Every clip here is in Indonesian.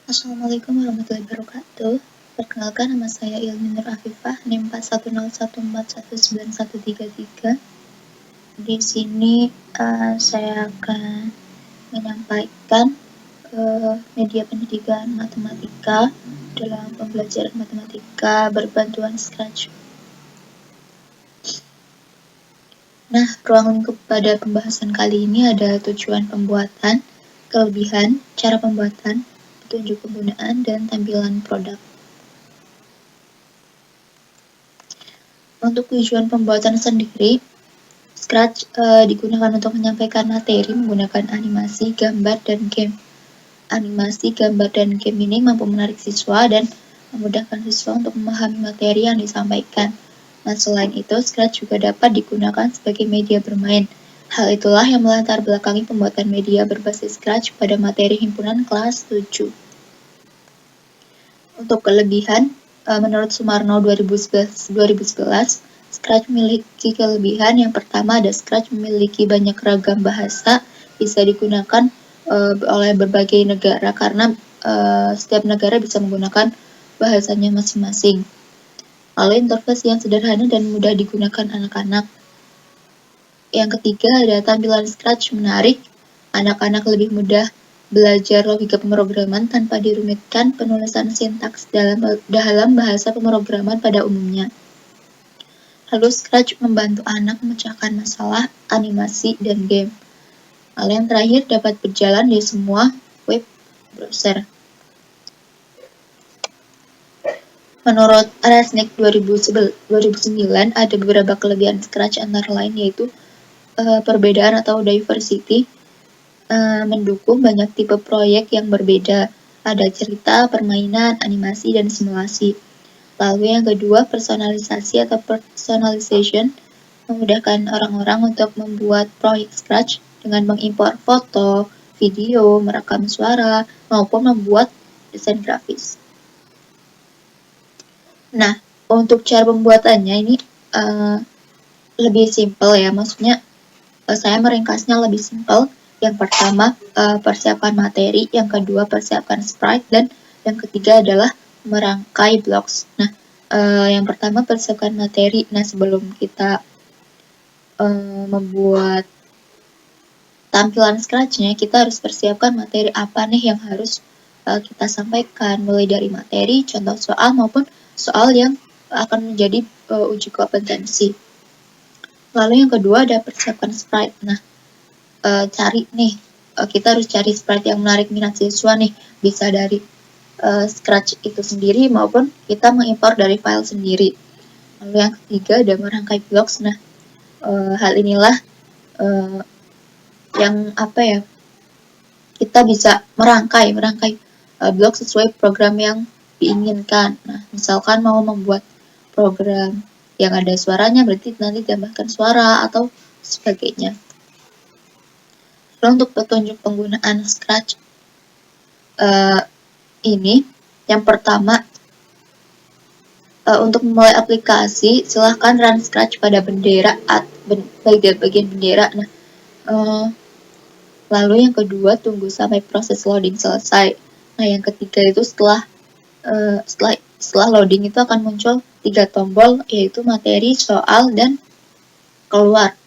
Assalamualaikum warahmatullahi wabarakatuh. Perkenalkan, nama saya Ilmi Nur Afifah, NIM 41011413. Di sini saya akan menyampaikan media pendidikan matematika dalam pembelajaran matematika berbantuan Scratch. Nah, ruang lingkup pada pembahasan kali ini ada tujuan pembuatan, kelebihan, cara pembuatan, petunjuk penggunaan, dan tampilan produk. Untuk tujuan pembuatan sendiri, Scratch digunakan untuk menyampaikan materi menggunakan animasi, gambar, dan game. Animasi, gambar, dan game ini mampu menarik siswa dan memudahkan siswa untuk memahami materi yang disampaikan. Nah, selain itu, Scratch juga dapat digunakan sebagai media bermain. Hal itulah yang melatar belakangi pembuatan media berbasis Scratch pada materi himpunan kelas 7. Untuk kelebihan, menurut Sumarno 2011, Scratch memiliki kelebihan. Yang pertama, ada Scratch memiliki banyak ragam bahasa, bisa digunakan oleh berbagai negara karena setiap negara bisa menggunakan bahasanya masing-masing. Lalu interface yang sederhana dan mudah digunakan anak-anak. Yang ketiga, ada tampilan Scratch menarik. Anak-anak lebih mudah belajar logika pemrograman tanpa dirumitkan penulisan sintaks dalam bahasa pemrograman pada umumnya. Lalu Scratch membantu anak memecahkan masalah, animasi, dan game. Lalu yang terakhir, dapat berjalan di semua web browser. Menurut Resnick 2009, ada beberapa kelebihan Scratch antara lain yaitu perbedaan atau diversity, mendukung banyak tipe proyek yang berbeda. Ada cerita, permainan, animasi, dan simulasi. Lalu yang kedua, personalisasi atau personalization, memudahkan orang-orang untuk membuat proyek Scratch dengan mengimpor foto, video, merekam suara, maupun membuat desain grafis. Nah, untuk cara pembuatannya ini lebih simpel ya, maksudnya saya meringkasnya lebih simpel. Yang pertama, persiapkan materi, yang kedua persiapkan sprite, dan yang ketiga adalah merangkai blocks. Nah, yang pertama persiapkan materi. Nah, sebelum kita membuat tampilan Scratch-nya, kita harus persiapkan materi apa nih yang harus kita sampaikan, mulai dari materi, contoh soal, maupun soal yang akan menjadi uji kompetensi. Lalu yang kedua ada persiapkan sprite. Nah, cari nih, kita harus cari sprite yang menarik minat siswa nih, bisa dari Scratch itu sendiri maupun kita mengimpor dari file sendiri. Lalu yang ketiga ada merangkai blocks. Nah, hal inilah yang kita bisa merangkai blok sesuai program yang diinginkan. Nah, misalkan mau membuat program yang ada suaranya, berarti nanti tambahkan suara atau sebagainya. Lalu untuk petunjuk penggunaan Scratch ini, yang pertama, untuk memulai aplikasi, silahkan run Scratch pada bagian bendera. Nah, lalu yang kedua, tunggu sampai proses loading selesai. Nah, yang ketiga itu setelah loading itu akan muncul 3 tombol, yaitu materi, soal, dan keluar.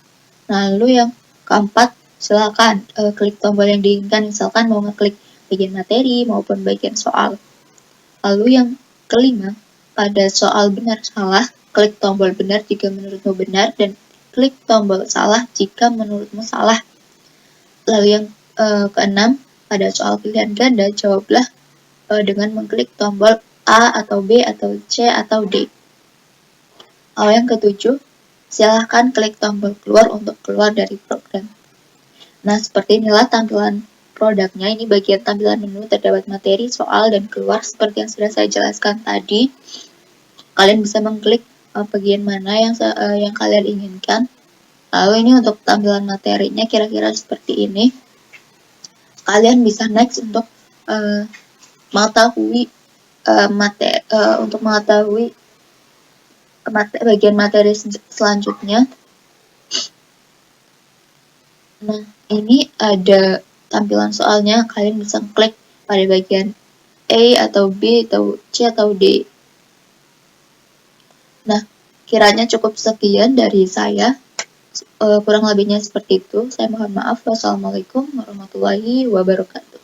Lalu yang keempat, silakan klik tombol yang diinginkan, misalkan mau ngeklik bagian materi maupun bagian soal. Lalu yang kelima, pada soal benar salah, klik tombol benar jika menurutmu benar dan klik tombol salah jika menurutmu salah. Lalu yang keenam, pada soal pilihan ganda, jawablah dengan mengklik tombol A atau B atau C atau D. Lalu yang ketujuh, silahkan klik tombol keluar untuk keluar dari program. Nah, seperti inilah tampilan produknya. Ini bagian tampilan menu, terdapat materi, soal, dan keluar seperti yang sudah saya jelaskan tadi. Kalian bisa mengklik bagian mana yang kalian inginkan. Lalu ini untuk tampilan materinya kira-kira seperti ini. Kalian bisa next untuk mengetahui bagian materi selanjutnya. Nah, ini ada tampilan soalnya. Kalian bisa klik pada bagian A atau B atau C atau D. Nah, kiranya cukup sekian dari saya. Kurang lebihnya seperti itu. Saya mohon maaf. Wassalamualaikum warahmatullahi wabarakatuh.